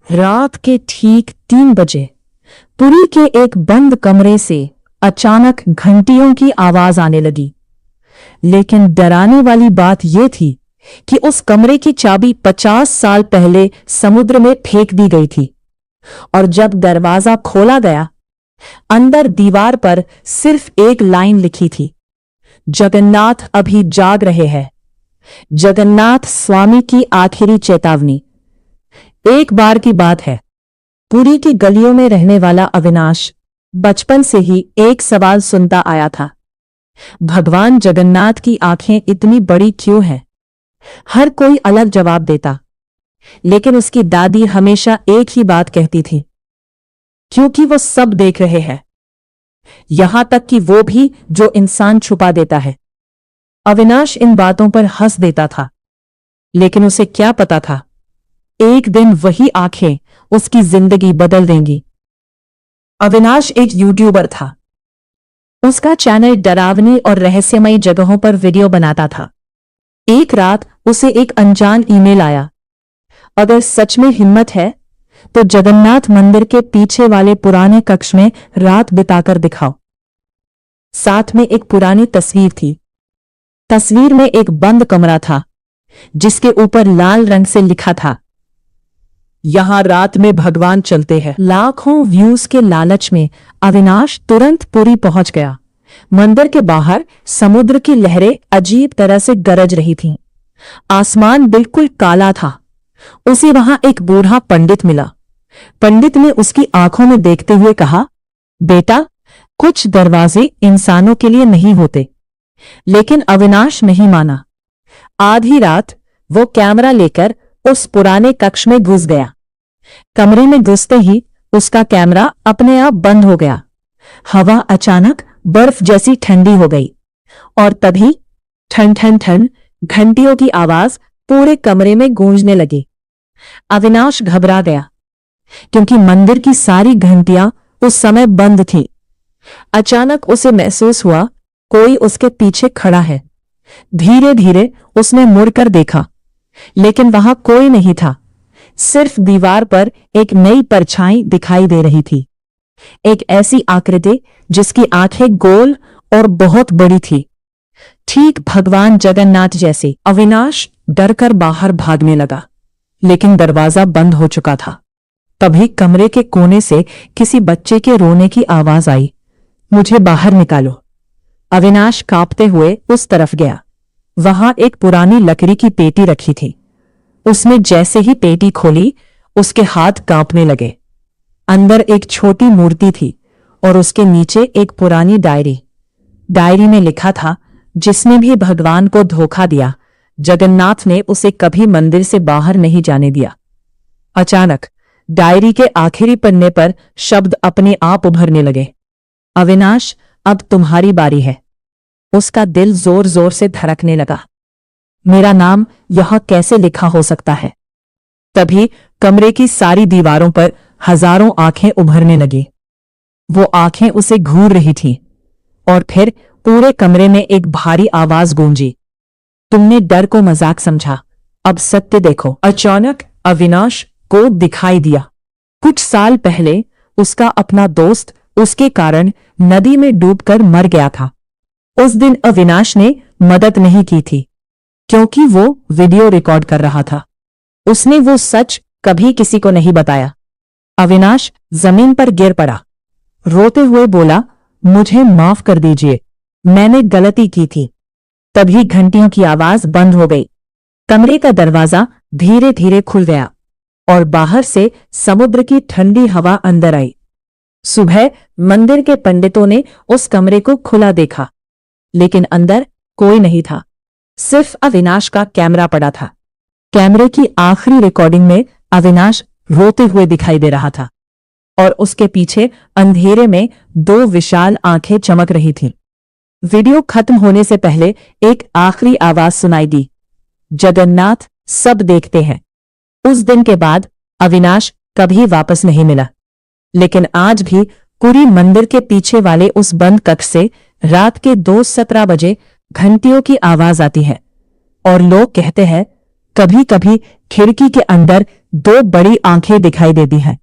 रात के ठीक 3 बजे पुरी के एक बंद कमरे से अचानक घंटियों की आवाज आने लगी। लेकिन डराने वाली बात यह थी कि उस कमरे की चाबी 50 साल पहले समुद्र में फेंक दी गई थी और जब दरवाजा खोला गया, अंदर दीवार पर सिर्फ एक लाइन लिखी थी, जगन्नाथ अभी जाग रहे हैं। जगन्नाथ स्वामी की आखिरी चेतावनी। एक बार की बात है, पुरी की गलियों में रहने वाला अविनाश बचपन से ही एक सवाल सुनता आया था, भगवान जगन्नाथ की आंखें इतनी बड़ी क्यों हैं? हर कोई अलग जवाब देता, लेकिन उसकी दादी हमेशा एक ही बात कहती थी, क्योंकि वो सब देख रहे हैं, यहां तक कि वो भी जो इंसान छुपा देता है। अविनाश इन बातों पर हंस देता था, लेकिन उसे क्या पता था, एक दिन वही आंखें उसकी जिंदगी बदल देंगी। अविनाश एक यूट्यूबर था। उसका चैनल डरावनी और रहस्यमयी जगहों पर वीडियो बनाता था। एक रात उसे एक अनजान ईमेल आया, अगर सच में हिम्मत है तो जगन्नाथ मंदिर के पीछे वाले पुराने कक्ष में रात बिताकर दिखाओ। साथ में एक पुरानी तस्वीर थी। तस्वीर में एक बंद कमरा था, जिसके ऊपर लाल रंग से लिखा था, यहां रात में भगवान चलते हैं। लाखों व्यूज के लालच में अविनाश तुरंत पुरी पहुंच गया। मंदिर के बाहर समुद्र की लहरें अजीब तरह से गरज रही थीं। आसमान बिल्कुल काला था। उसे वहां एक बूढ़ा पंडित मिला। पंडित ने उसकी आंखों में देखते हुए कहा, बेटा, कुछ दरवाजे इंसानों के लिए नहीं होते। लेकिन अविनाश नहीं माना। आधी रात वो कैमरा लेकर उस पुराने कक्ष में घुस गया। कमरे में घुसते ही उसका कैमरा अपने आप बंद हो गया। हवा अचानक बर्फ जैसी ठंडी हो गई और तभी ठन ठन ठन घंटियों की आवाज पूरे कमरे में गूंजने लगी। अविनाश घबरा गया, क्योंकि मंदिर की सारी घंटियां उस समय बंद थीं। अचानक उसे महसूस हुआ कोई उसके पीछे खड़ा है। धीरे धीरे उसने मुड़कर देखा, लेकिन वहां कोई नहीं था। सिर्फ दीवार पर एक नई परछाई दिखाई दे रही थी, एक ऐसी आकृति जिसकी आंखें गोल और बहुत बड़ी थी, ठीक भगवान जगन्नाथ जैसी। अविनाश डरकर बाहर भागने लगा, लेकिन दरवाजा बंद हो चुका था। तभी कमरे के कोने से किसी बच्चे के रोने की आवाज आई, मुझे बाहर निकालो। अविनाश कांपते हुए उस तरफ गया। वहां एक पुरानी लकड़ी की पेटी रखी थी। उसने जैसे ही पेटी खोली, उसके हाथ कांपने लगे। अंदर एक छोटी मूर्ति थी और उसके नीचे एक पुरानी डायरी। डायरी में लिखा था, जिसने भी भगवान को धोखा दिया, जगन्नाथ ने उसे कभी मंदिर से बाहर नहीं जाने दिया। अचानक डायरी के आखिरी पन्ने पर शब्द अपने आप उभरने लगे, अविनाश, अब तुम्हारी बारी है। उसका दिल जोर जोर से धड़कने लगा। मेरा नाम यहां कैसे लिखा हो सकता है? तभी कमरे की सारी दीवारों पर हजारों आंखें उभरने लगी। वो आंखें उसे घूर रही थीं और फिर पूरे कमरे में एक भारी आवाज गूंजी, तुमने डर को मजाक समझा, अब सत्य देखो। अचानक अविनाश को दिखाई दिया, कुछ साल पहले उसका अपना दोस्त उसके कारण नदी में डूबकर मर गया था। उस दिन अविनाश ने मदद नहीं की थी, क्योंकि वो वीडियो रिकॉर्ड कर रहा था। उसने वो सच कभी किसी को नहीं बताया। अविनाश जमीन पर गिर पड़ा, रोते हुए बोला, मुझे माफ कर दीजिए, मैंने गलती की थी। तभी घंटियों की आवाज बंद हो गई। कमरे का दरवाजा धीरे धीरे खुल गया और बाहर से समुद्र की ठंडी हवा अंदर आई। सुबह मंदिर के पंडितों ने उस कमरे को खुला देखा, लेकिन अंदर कोई नहीं था। सिर्फ अविनाश का कैमरा पड़ा था। कैमरे की आखिरी रिकॉर्डिंग में अविनाश रोते हुए दिखाई दे रहा था और उसके पीछे अंधेरे में 2 विशाल आंखें चमक रही थीं। वीडियो खत्म होने से पहले एक आखिरी आवाज सुनाई दी, जगन्नाथ सब देखते हैं। उस दिन के बाद अविनाश कभी वापस नहीं मिला, लेकिन आज भी पुरी मंदिर के पीछे वाले उस बंद कक्ष से रात के 2:17 बजे घंटियों की आवाज आती है और लोग कहते हैं, कभी कभी खिड़की के अंदर दो बड़ी आंखें दिखाई देती हैं।